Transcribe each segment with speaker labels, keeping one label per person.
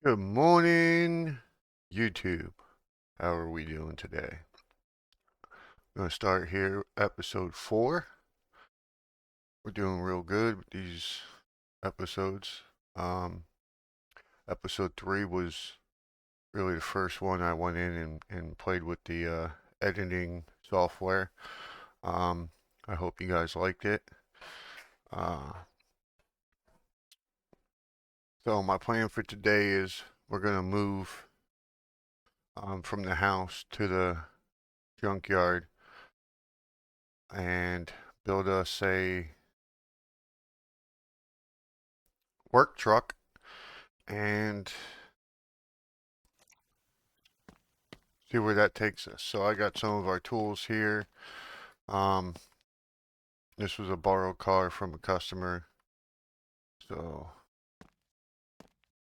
Speaker 1: Good morning, YouTube. How are we doing today? I'm going to start here, episode 4. We're doing real good with these episodes. Um, Episode 3 was really the first one I went in and played with the editing software. Um, I hope you guys liked it. Uh, so my plan for today is we're going to move from the house to the junkyard and build us a work truck and see where that takes us. So I got some of our tools here. Um, this was a borrowed car from a customer. So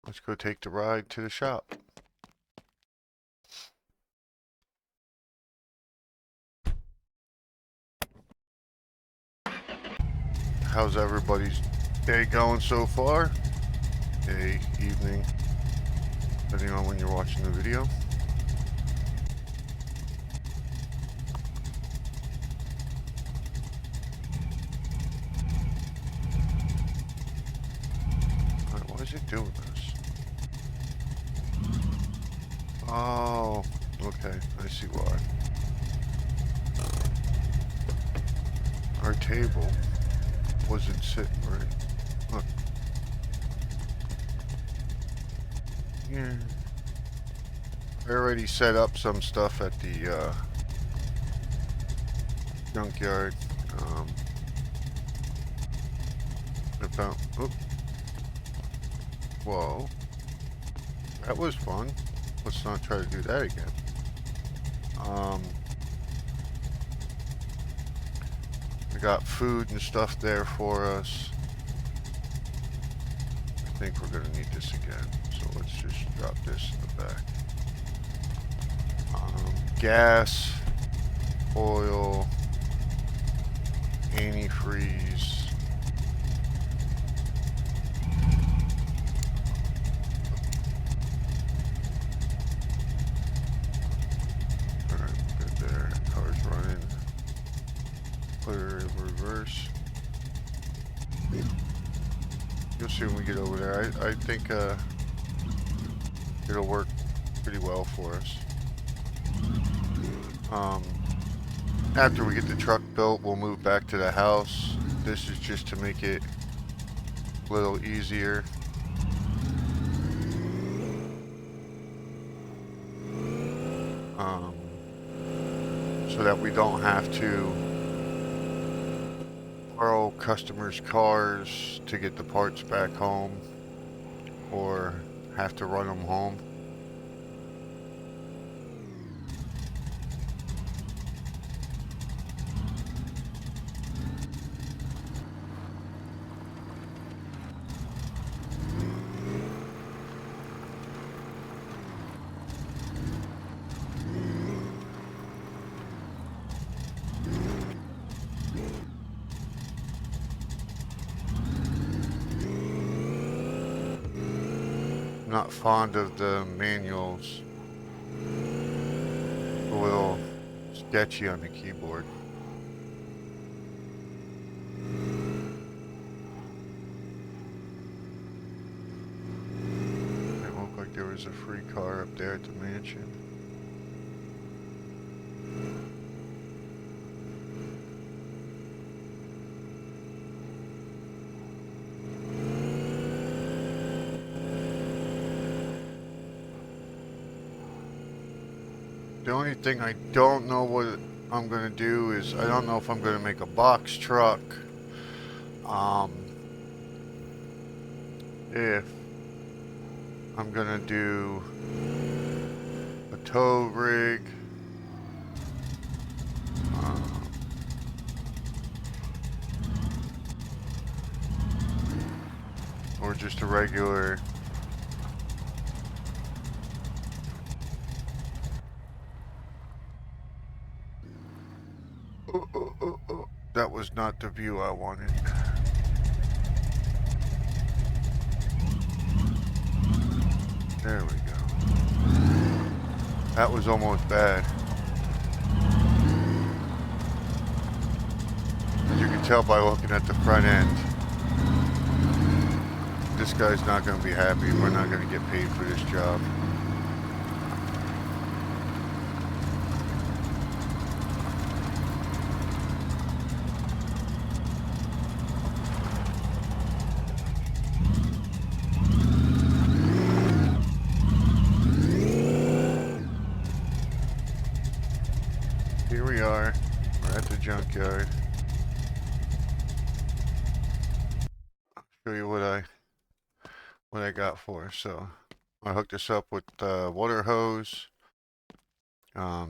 Speaker 1: let's go take the ride to the shop. How's everybody's day going so far? Day, evening, depending on when you're watching the video. Alright, why is it doing this? Oh, okay, I see why. Our table wasn't sitting right. Look. Yeah. I already set up some stuff at the junkyard. I found. Oh, whoa. That was fun. Let's not try to do that again. I got food and stuff there for us. I think we're gonna need this again. So let's just drop this in the back. Gas, oil, antifreeze. Alright, good there. Car's running. Put her in reverse. You'll see when we get over there. I think it'll work pretty well for us. After we get the truck built, we'll move back to the house. This is just to make it a little easier. So that we don't have to borrow customers' cars to get the parts back home or have to run them home. Not fond of the manuals. A little sketchy on the keyboard. It looked like there was a free car up there at the mansion. The only thing I don't know what I'm gonna do is I don't know if I'm gonna make a box truck. If I'm gonna do a tow rig. Or just a regular. That was not the view I wanted. There we go. That was almost bad. As you can tell by looking at the front end, this guy's not going to be happy. We're not going to get paid for this job. Here we are. We're at the junkyard. I'll show you what I got for us. So I hooked this up with water hose.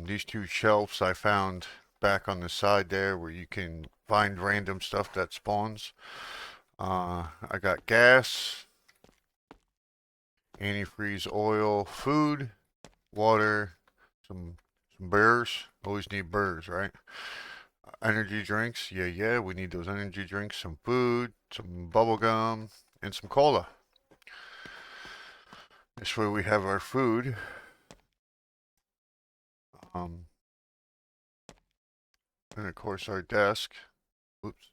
Speaker 1: These two shelves I found back on the side there where you can find random stuff that spawns. I got gas, antifreeze oil, food, water, some burrs. Always need burrs, right? Energy drinks. Yeah, we need those energy drinks. Some food, some bubble gum, and some cola. This way we have our food. And of course our desk. Oops.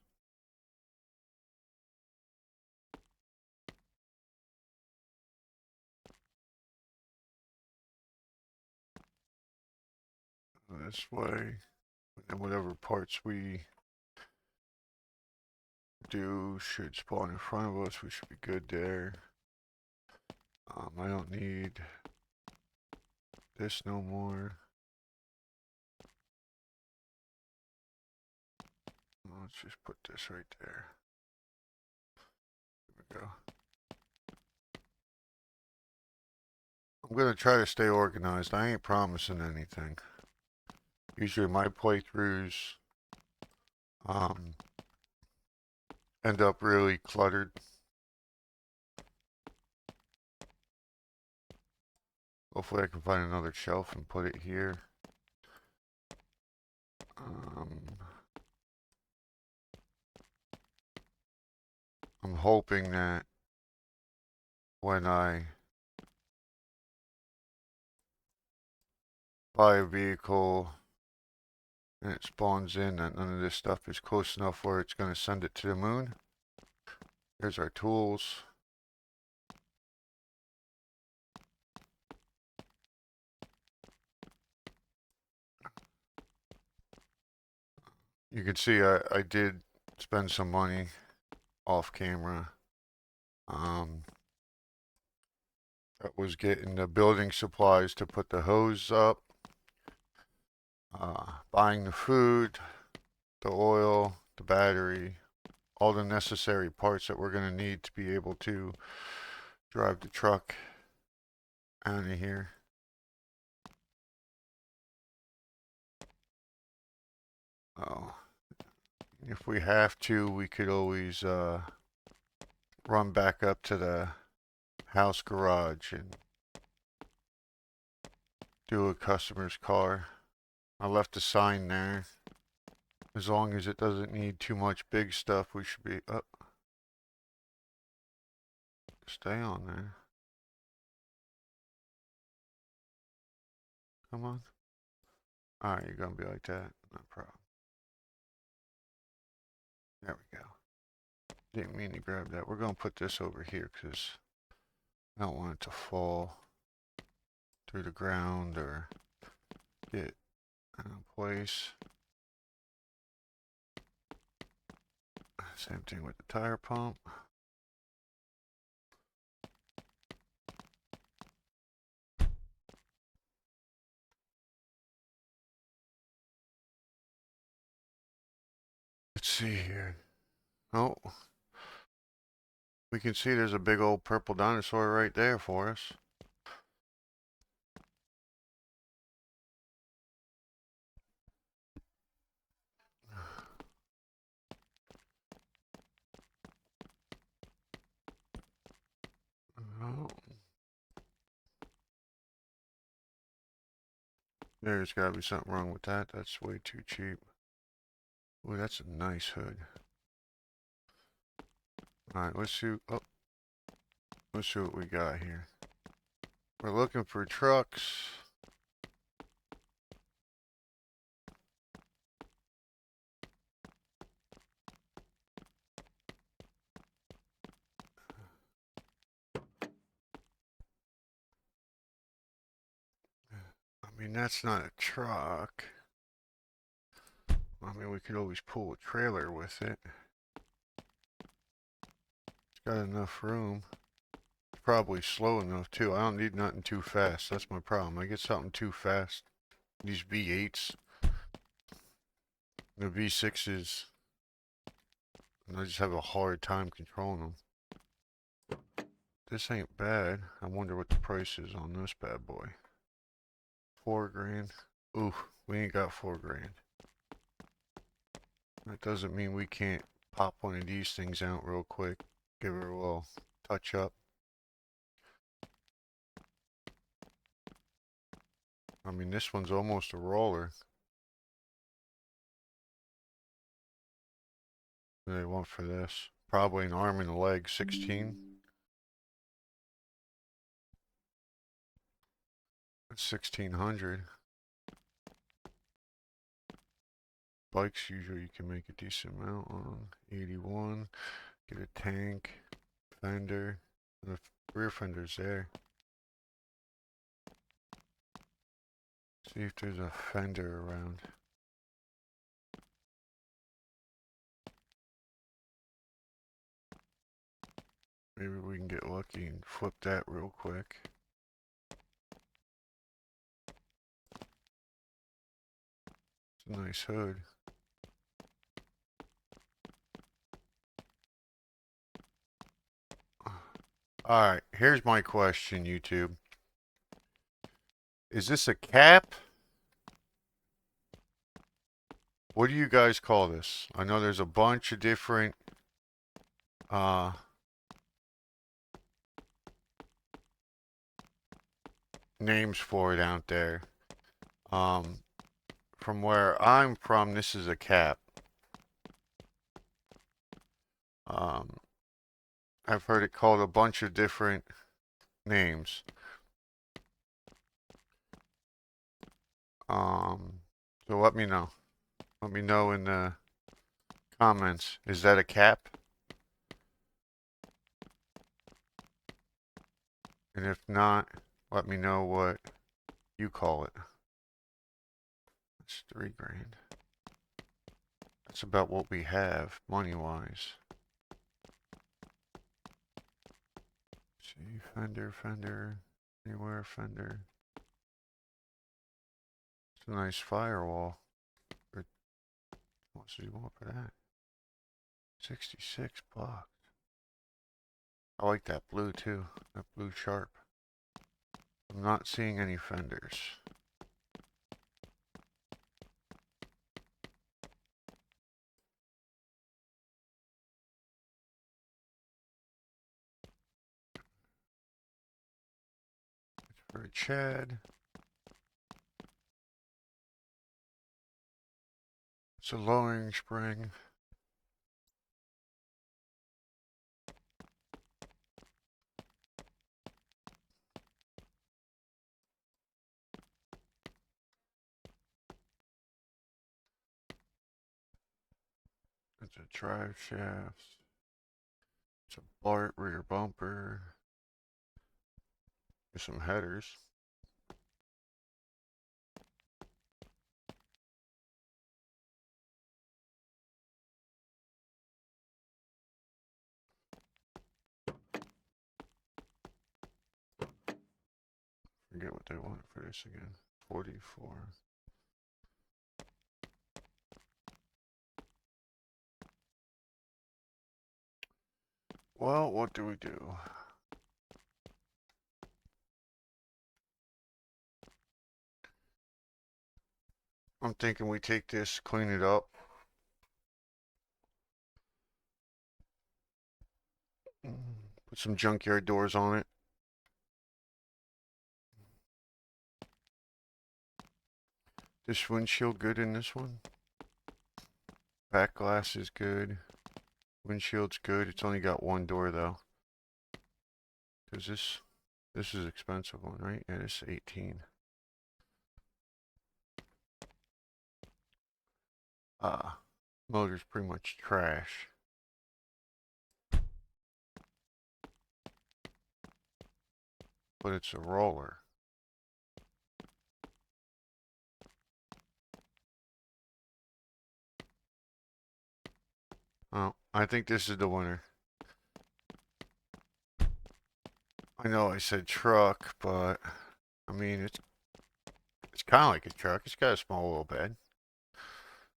Speaker 1: This way, and whatever parts we do should spawn in front of us. We should be good there. I don't need this no more. Let's just put this right there. There we go. I'm gonna try to stay organized. I ain't promising anything. Usually my playthroughs end up really cluttered. Hopefully I can find another shelf and put it here. I'm hoping that when I buy a vehicle and it spawns in, that none of this stuff is close enough where it's going to send it to the moon. Here's our tools. You can see I did spend some money off camera. That was getting the building supplies to put the hose up, buying the food, the oil, the battery, all the necessary parts that we're going to need to be able to drive the truck out of here. Oh, if we have to, we could always run back up to the house garage and do a customer's car. I left a sign there. As long as it doesn't need too much big stuff, we should be up. Stay on there. Come on. Alright, you're gonna be like that. No problem. There we go. Didn't mean to grab that. We're gonna put this over here because I don't want it to fall through the ground or get out of place. Same thing with the tire pump. Let's see here. Oh, we can see there's a big old purple dinosaur right there for us. Oh. There's gotta be something wrong with that. That's way too cheap. Ooh, that's a nice hood. Alright, let's see. Oh, let's see what we got here. We're looking for trucks. I mean, that's not a truck. I mean, we could always pull a trailer with it. It's got enough room. It's probably slow enough too. I don't need nothing too fast. That's my problem. I get something too fast. These V8s, the V6s, and I just have a hard time controlling them. This ain't bad. I wonder what the price is on this bad boy. 4 grand. Ooh, we ain't got 4 grand. That doesn't mean we can't pop one of these things out real quick. Give her a little touch up. I mean, this one's almost a roller. What do they want for this? Probably an arm and a leg. 16. That's 1600. Bikes usually you can make a decent amount on. 81. Get a tank, fender. The rear fender's there. See if there's a fender around. Maybe we can get lucky and flip that real quick. It's a nice hood. Alright, here's my question, YouTube. Is this a cap? What do you guys call this? I know there's a bunch of different names for it out there. From where I'm from, this is a cap. I've heard it called a bunch of different names. So let me know. Let me know in the comments. Is that a cap? And if not, let me know what you call it. That's 3 grand. That's about what we have, money-wise. See, fender, anywhere fender. It's a nice firewall. What do you want for that? 66 bucks. I like that blue too. That blue sharp. I'm not seeing any fenders. It's for Chad. It's a lowering spring. It's a drive shaft. It's a Bart rear bumper. There's some headers. Forget what they want for this again. 44. Well, what do we do? I'm thinking we take this, clean it up. Put some junkyard doors on it. This windshield good in this one. Back glass is good. Windshield's good. It's only got one door though. Cause this This is expensive one, right? Yeah, it's 18. Motor's pretty much trash. But it's a roller. Oh, I think this is the winner. I know I said truck, but I mean it's kind of like a truck. It's got a small little bed.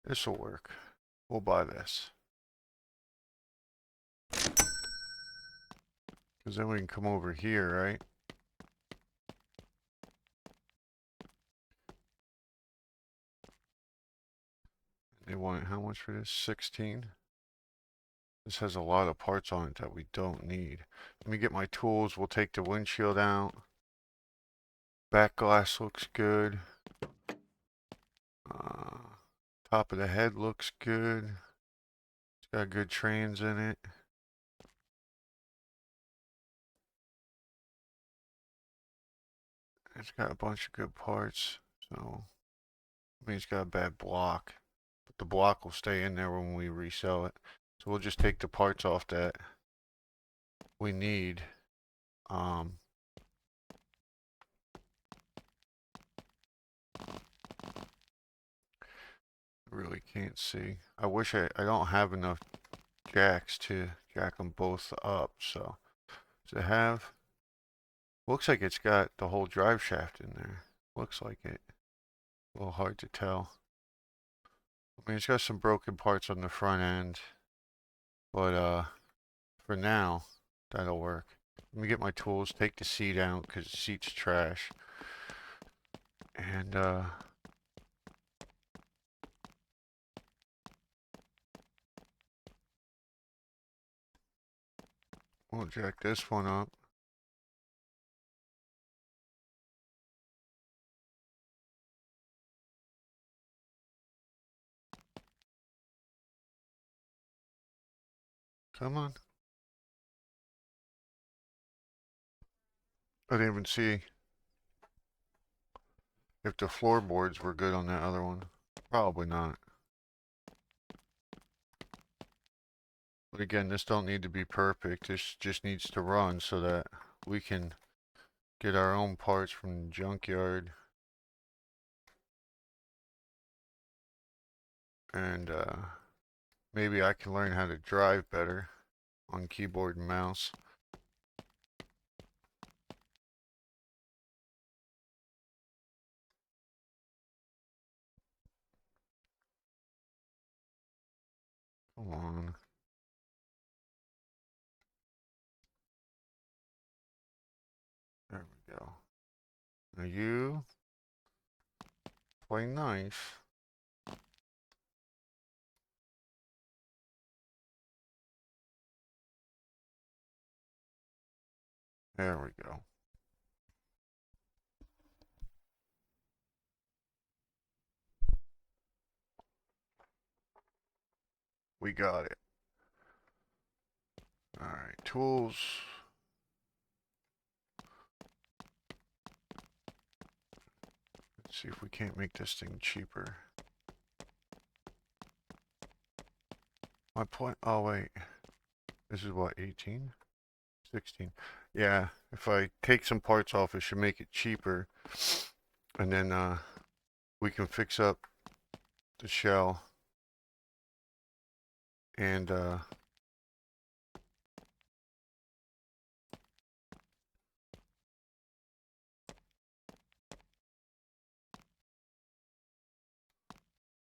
Speaker 1: This will work. We'll buy this. Because then we can come over here, right? They want how much for this? 16? This has a lot of parts on it that we don't need. Let me get my tools. We'll take the windshield out. Back glass looks good. Top of the head looks good. It's got good trans in it. It's got a bunch of good parts. So, I mean, it's got a bad block. But the block will stay in there when we resell it. So we'll just take the parts off that we need. Really can't see. I wish I don't have enough jacks to jack them both up. So, does it have? Looks like it's got the whole drive shaft in there. Looks like it. A little hard to tell. I mean, it's got some broken parts on the front end. But, for now, that'll work. Let me get my tools, take the seat out, because the seat's trash. And, we'll jack this one up. Come on. I didn't even see if the floorboards were good on that other one. Probably not. But again, this don't need to be perfect. This just needs to run so that we can get our own parts from the junkyard. And maybe I can learn how to drive better on keyboard and mouse. Come on. There we go. Now you play nice. There we go. We got it. Alright, tools. Let's see if we can't make this thing cheaper. My point, oh wait. This is what, 18? 16. Yeah, if I take some parts off, it should make it cheaper. And then we can fix up the shell. And yeah,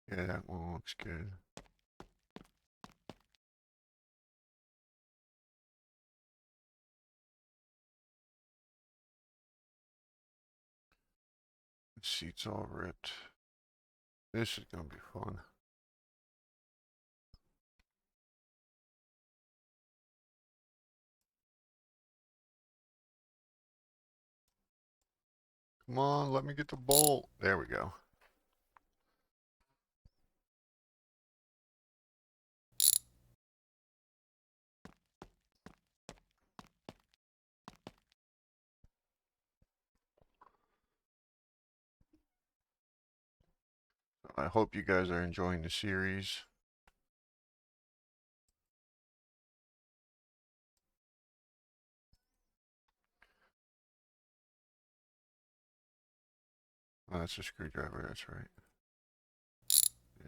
Speaker 1: that one looks good. The seat's all ripped. This is gonna be fun. Come on, let me get the bolt. There we go. I hope you guys are enjoying the series. Oh, that's a screwdriver, that's right.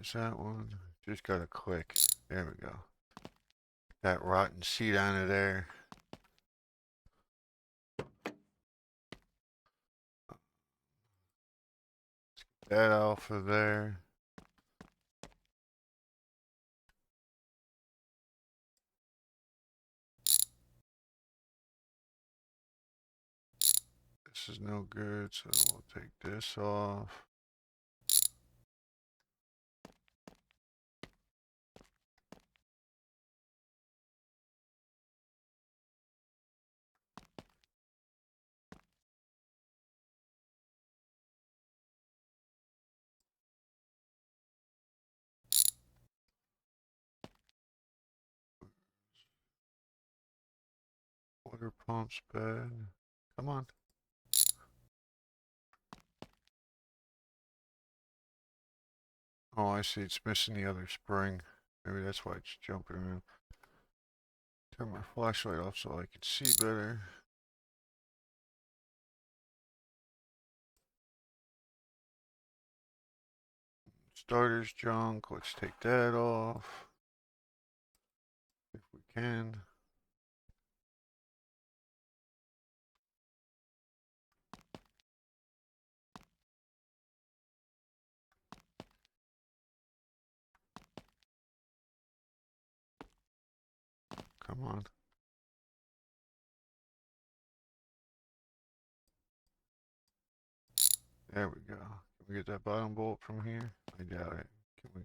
Speaker 1: Is that one? Just gotta click. There we go. That rotten seat out of there. That off of there. This is no good, so we'll take this off. Water pump's bad. Come on. Oh, I see. It's missing the other spring. Maybe that's why it's jumping around. Turn my flashlight off so I can see better. Starter's junk. Let's take that off. If we can. Come on. There we go. Can we get that bottom bolt from here? I doubt it. Can we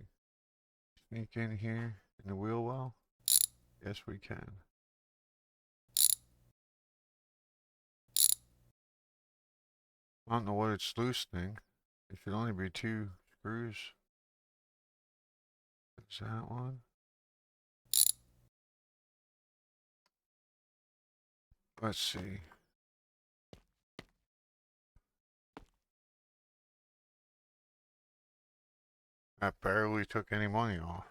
Speaker 1: sneak in here in the wheel well? Yes, we can. I don't know what it's loosening. It should only be 2 screws. Is that one? Let's see. That barely took any money off.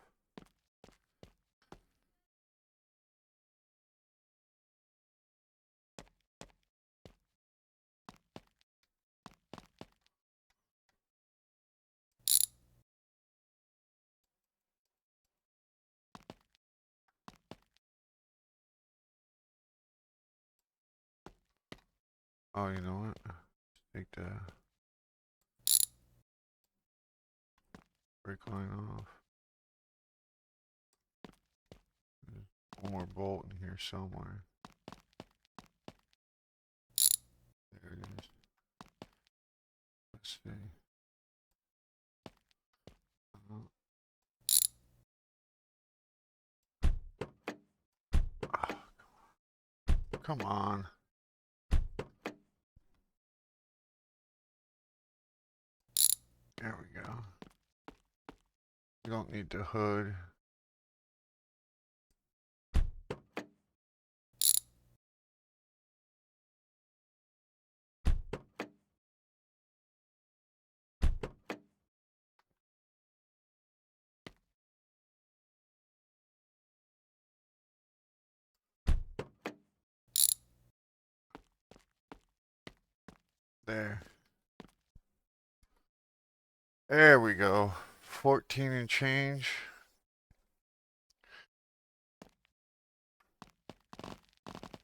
Speaker 1: Oh, you know what? Take the brake line off. There's one more bolt in here somewhere. There it is. Let's see. Come on. There we go. You don't need the hood. There. There we go. 14 and change.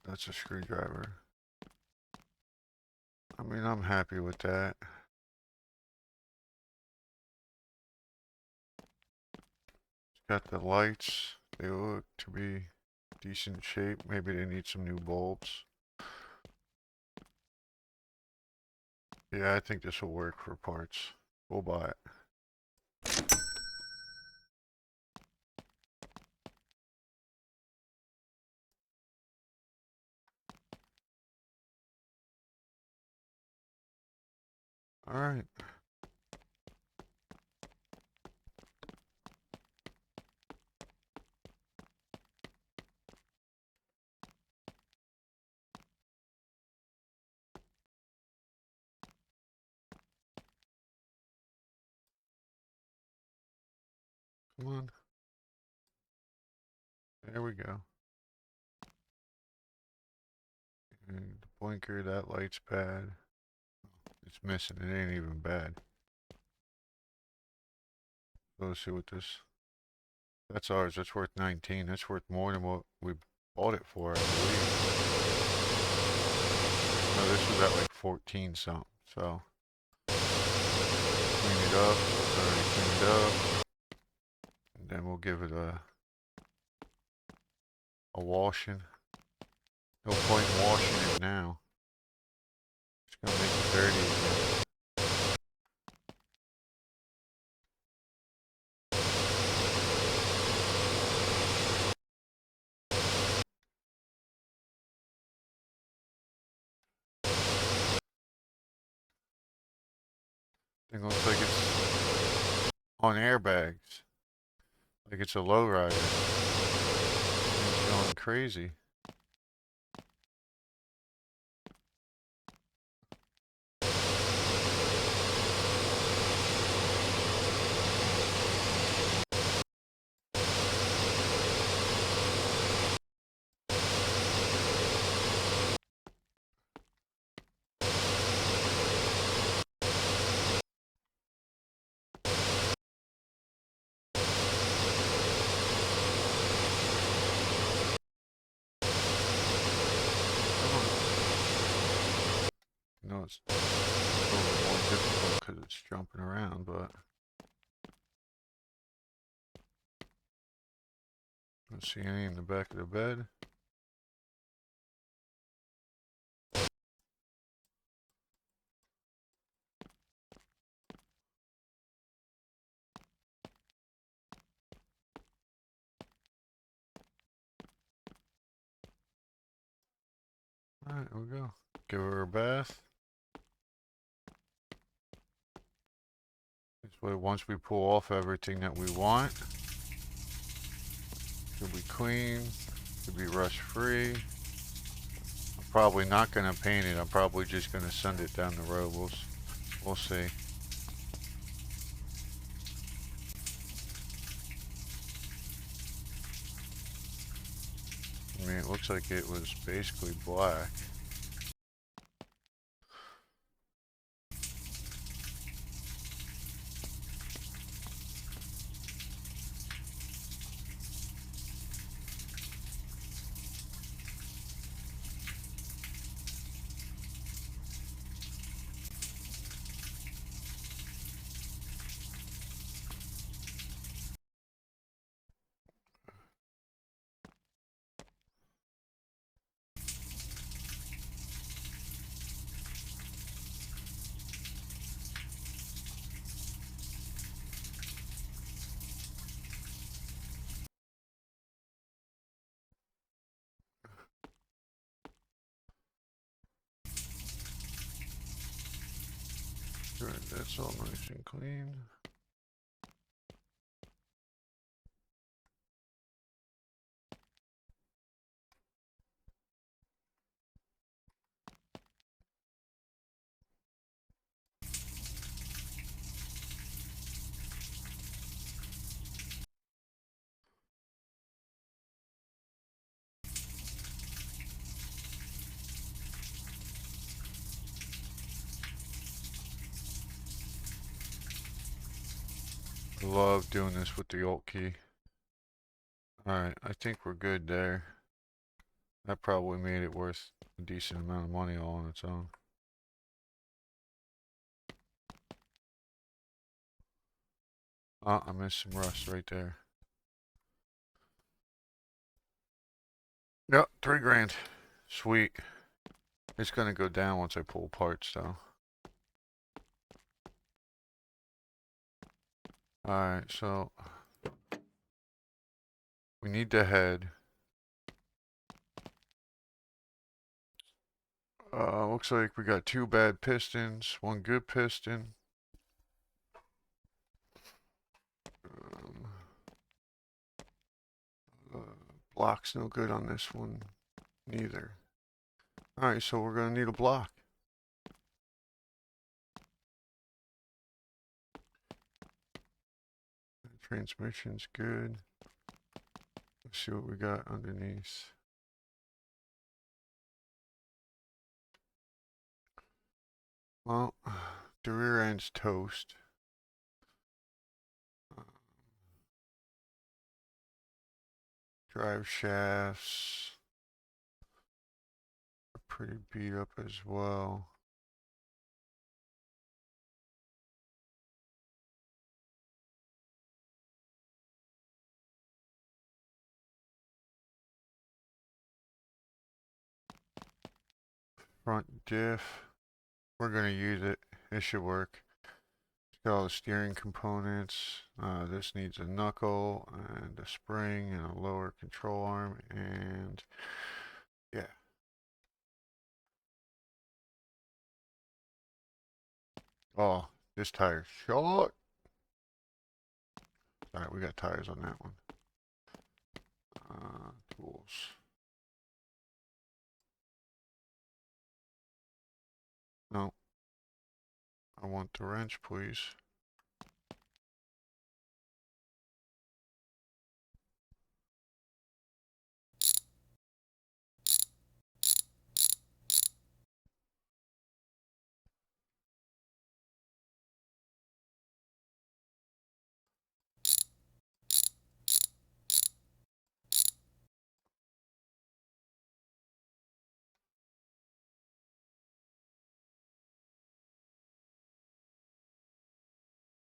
Speaker 1: That's a screwdriver. I mean, I'm happy with that. It's got the lights. They look to be decent shape. Maybe they need some new bulbs. Yeah, I think this will work for parts. We'll buy it. Alright. Come on. There we go. And the blinker, that light's bad. It's missing. It ain't even bad. So let's see what this. That's ours. That's worth 19. That's worth more than what we bought it for, I believe. No, this was at like 14 something. So clean it up. So it's already cleaned up. And then we'll give it a washing. No point in washing it now. It's gonna make it dirty again. Thing looks like it's on airbags. Like it's a lowrider. It's going crazy. No, it's a little bit more difficult because it's jumping around, but I don't see any in the back of the bed. Alright, there we go. Give her a bath. This way, once we pull off everything that we want, should be clean, should be rust free. I'm probably not going to paint it. I'm probably just going to send it down the road. We'll see. I mean, it looks like it was basically black. Good, that's all nice and clean. I love doing this with the Alt key. Alright, I think we're good there. That probably made it worth a decent amount of money all on its own. I missed some rust right there. Yep, 3 grand. Sweet. It's gonna go down once I pull parts though. Alright, so we need the head. Looks like we got 2 bad pistons, 1 good piston. Block's no good on this one, neither. Alright, so we're gonna need a block. Transmission's good. Let's see what we got underneath. Well, the rear end's toast. Drive shafts are pretty beat up as well. Front diff, we're going to use it. It should work. It's got all the steering components. This needs a knuckle and a spring and a lower control arm, and yeah. Oh, this tire's short. Alright, we got tires on that one. Tools. No. I want the wrench, please.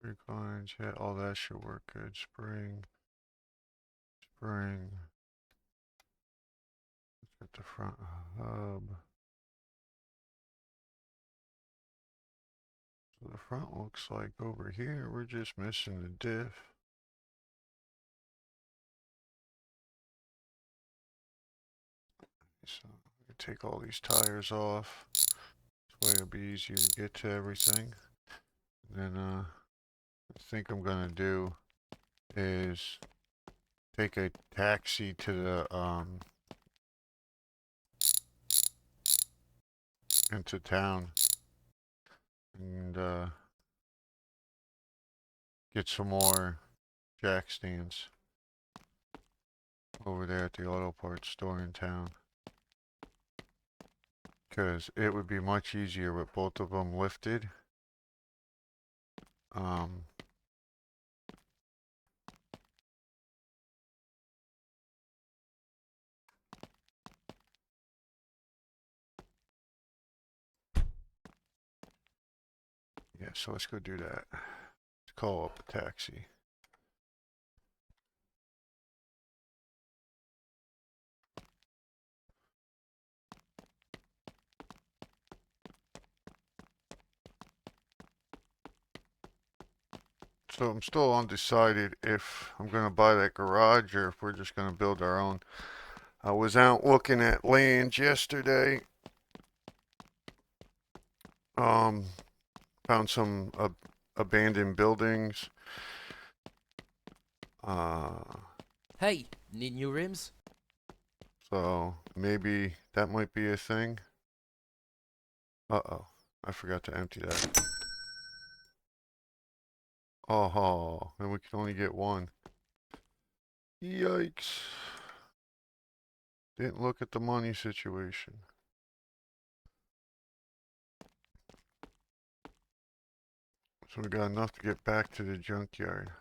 Speaker 1: Reclines, yeah, all that should work good. Spring. Let's get the front hub. So the front looks like over here, we're just missing the diff. So I take all these tires off. This way it'll be easier to get to everything. And then I think I'm gonna do is take a taxi to the into town and get some more jack stands over there at the auto parts store in town. Because it would be much easier with both of them lifted. Yeah, so let's go do that. Let's call up a taxi. So I'm still undecided if I'm going to buy that garage or if we're just going to build our own. I was out looking at land yesterday. Found some abandoned buildings.
Speaker 2: Hey, need new rims?
Speaker 1: So maybe that might be a thing. Uh-oh, I forgot to empty that. Oh, and we can only get one. Yikes. Didn't look at the money situation. So we got enough to get back to the junkyard.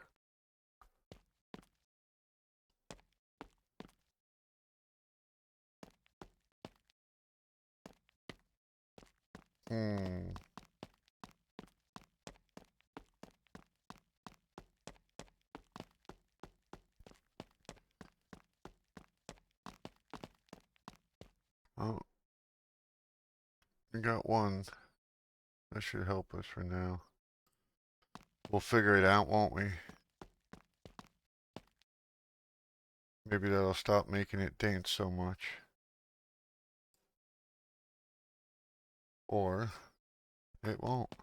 Speaker 1: Oh, we got one. That should help us for now. We'll figure it out, won't we? Maybe that'll stop making it dance so much. Or it won't.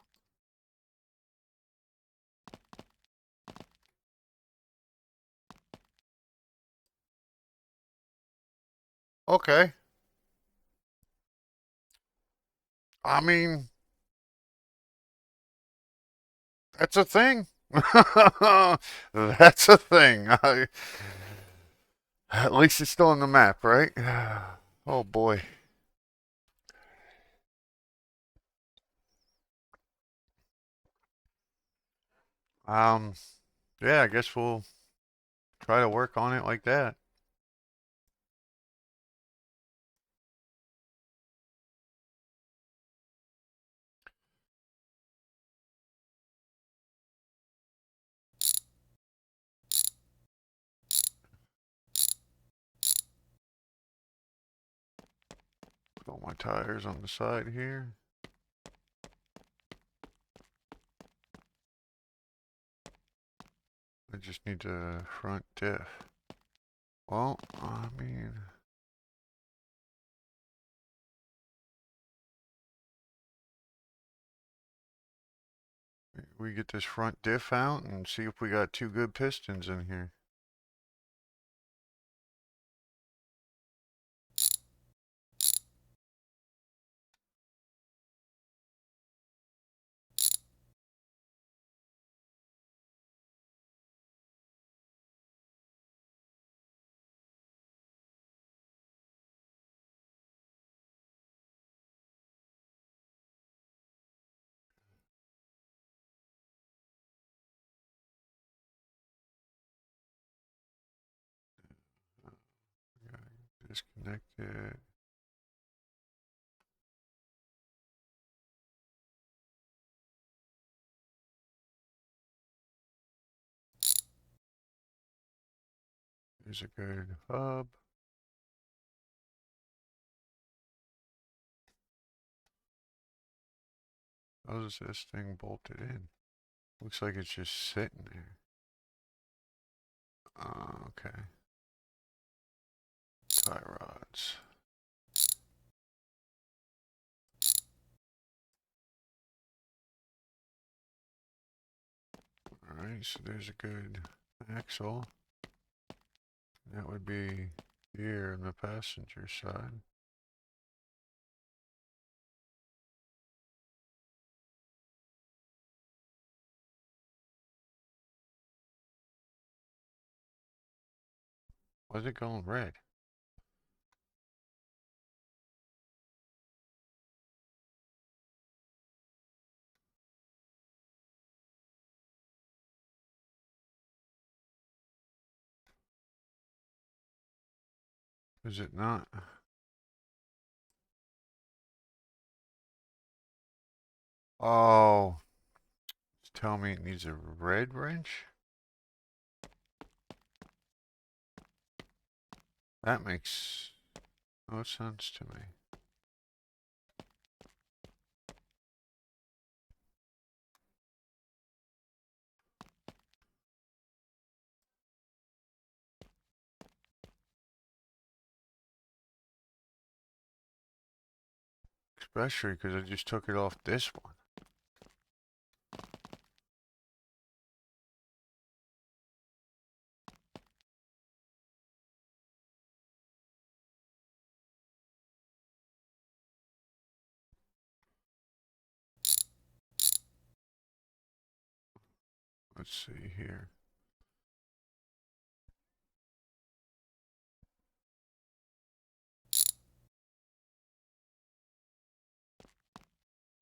Speaker 1: Okay. I mean, that's a thing. That's a thing. At least it's still on the map, right? Oh boy. Um, yeah, I guess we'll try to work on it like that. Put all my tires on the side here. I just need the front diff. Well, I mean, we get this front diff out and see if we got two good pistons in here. Disconnect it. Here's a good hub. How's this thing bolted in? Looks like it's just sitting there. Okay. Tie rods. Alright, so there's a good axle. That would be here on the passenger side. Why is it going red? Is it not? Oh, tell me it needs a red wrench? That makes no sense to me. Especially because I just took it off this one. Let's see here.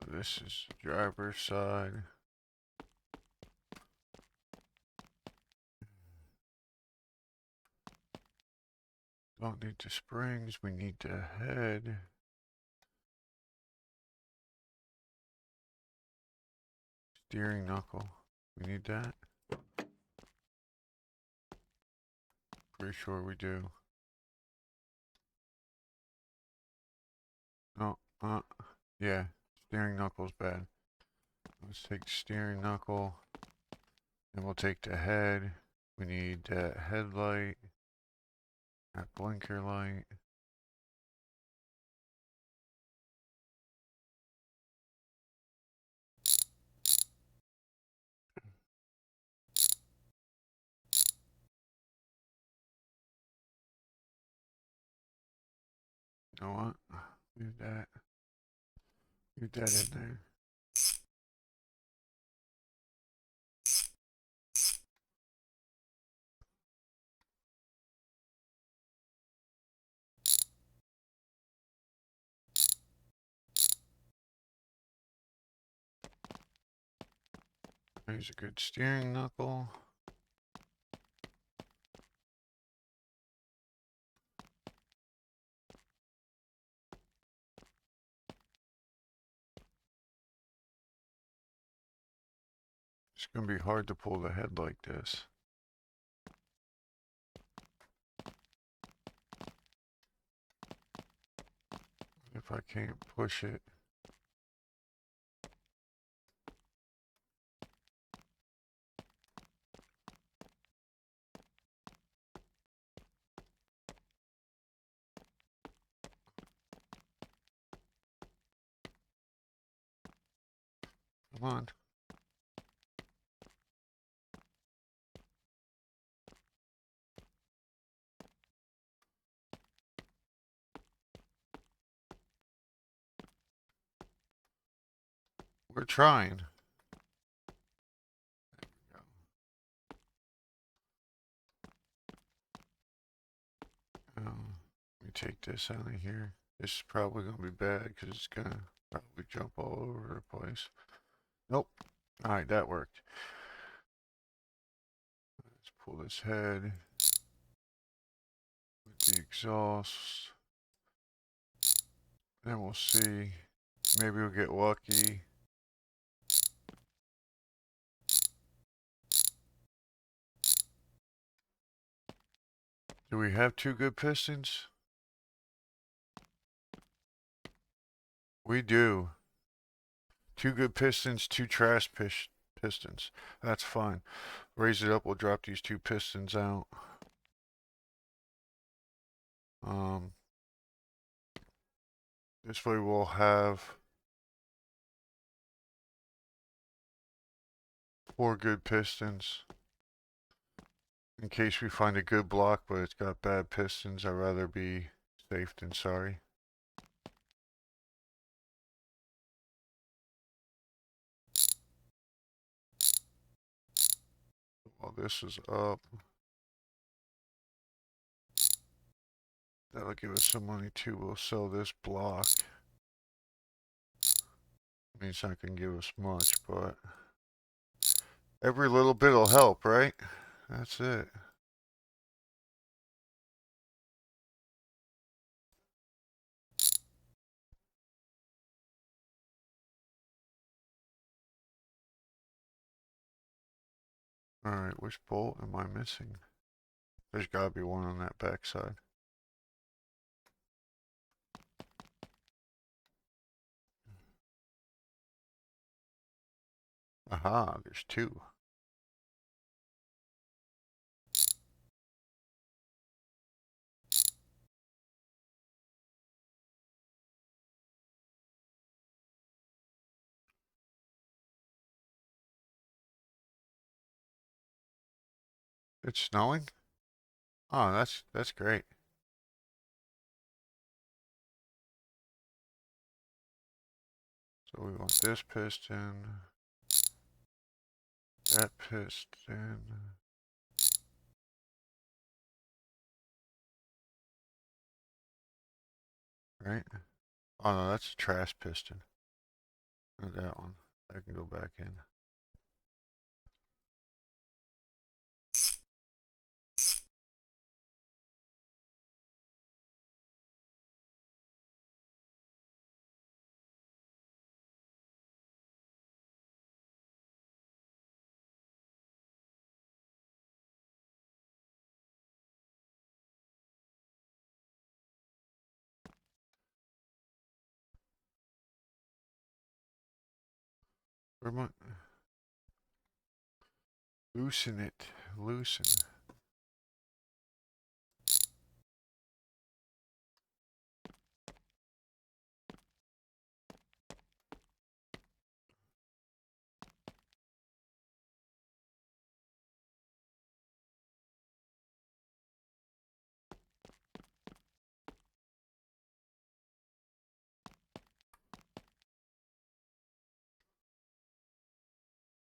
Speaker 1: This is driver's side. Don't need the springs, we need the head. Steering knuckle, we need that? Pretty sure we do. No, yeah, steering knuckle's bad. Let's take the steering knuckle, and we'll take the head. We need that headlight, that blinker light. You know what? Leave that. Leave that in there. Here's a good steering knuckle. It's going to be hard to pull the head like this. If I can't push it. Come on. We're trying. Let me take this out of here. This is probably going to be bad because it's going to probably jump all over the place. Nope. Alright, that worked. Let's pull this head with the exhaust. Then we'll see. Maybe we'll get lucky. Do we have two good pistons? We do. Two good pistons, two trash pistons. That's fine. Raise it up, we'll drop these two pistons out. This way we'll have 4 good pistons. In case we find a good block but it's got bad pistons, I'd rather be safe than sorry. While this is up, that'll give us some money too. We'll sell this block. Means not gonna give us much, but every little bit will help, right? That's it. Alright, which bolt am I missing? There's gotta be one on that back side. Aha, there's 2. It's snowing? Oh, that's great. So we want this piston, that piston. Right? Oh no, that's a trash piston. Not that one. I can go back in. Where am I? Loosen it. Loosen.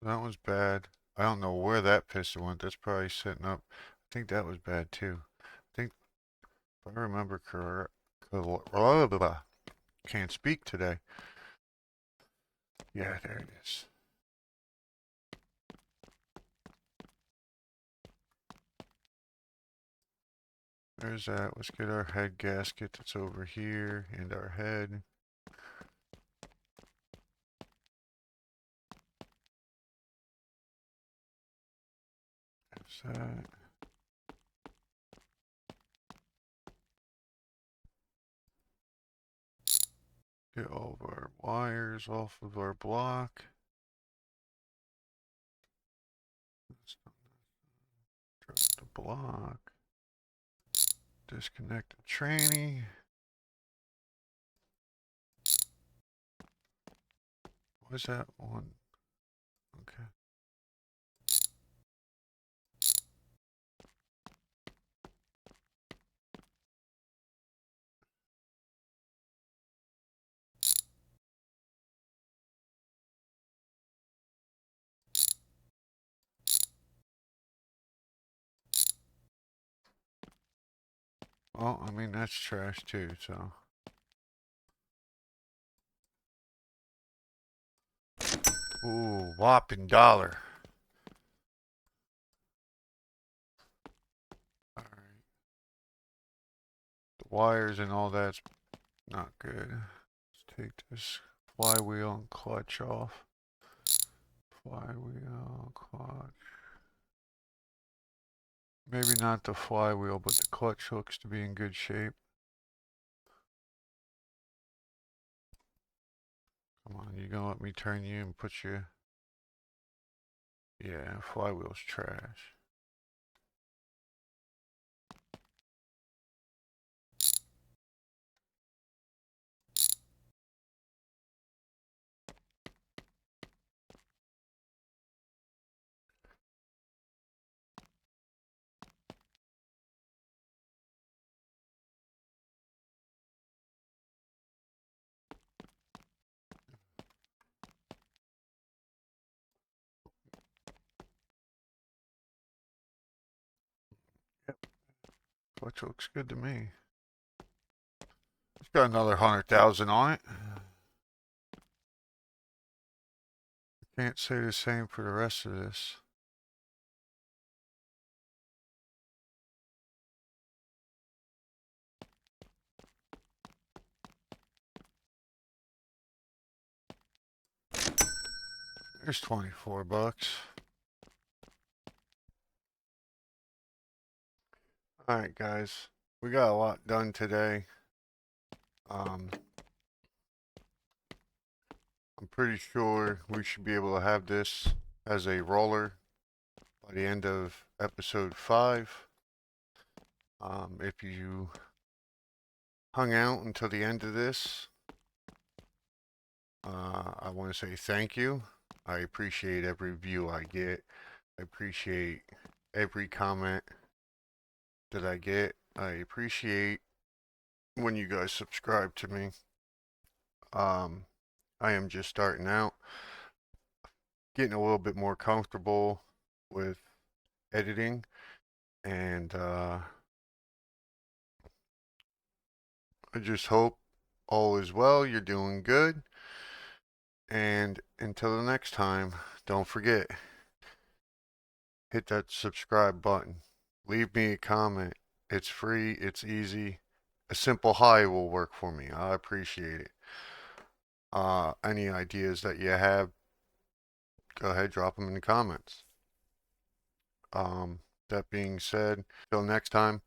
Speaker 1: That one's bad. I don't know where that piston went. That's probably sitting up. I think that was bad too. I think, if I remember correct, can't speak today. Yeah, there it is. There's that. Let's get our head gasket that's over here and our head. There's that. Get all of our wires off of our block. Drop the block. Disconnect the tranny. What's that one? Okay. Well, I mean, that's trash too, so. Ooh, whopping $1. Alright. The wires and all that's not good. Let's take this flywheel and clutch off. Flywheel, clutch. Maybe not the flywheel, but the clutch looks to be in good shape. Come on, you gonna let me turn you and put you... Yeah, flywheel's trash. Yep, clutch looks good to me. It's got another 100,000 on it. Can't say the same for the rest of this. There's 24 bucks. Alright guys, we got a lot done today. I'm pretty sure we should be able to have this as a roller by the end of episode 5. If you hung out until the end of this, I want to say thank you. I appreciate every view I get. I appreciate every comment that I get. I appreciate when you guys subscribe to me. I am just starting out, getting a little bit more comfortable with editing, and I just hope all is well, you're doing good, and until the next time, don't forget, hit that subscribe button, leave me a comment. It's free, it's easy. A simple hi will work for me. I appreciate it. Any ideas that you have, go ahead, drop them in the comments. That being said, till next time,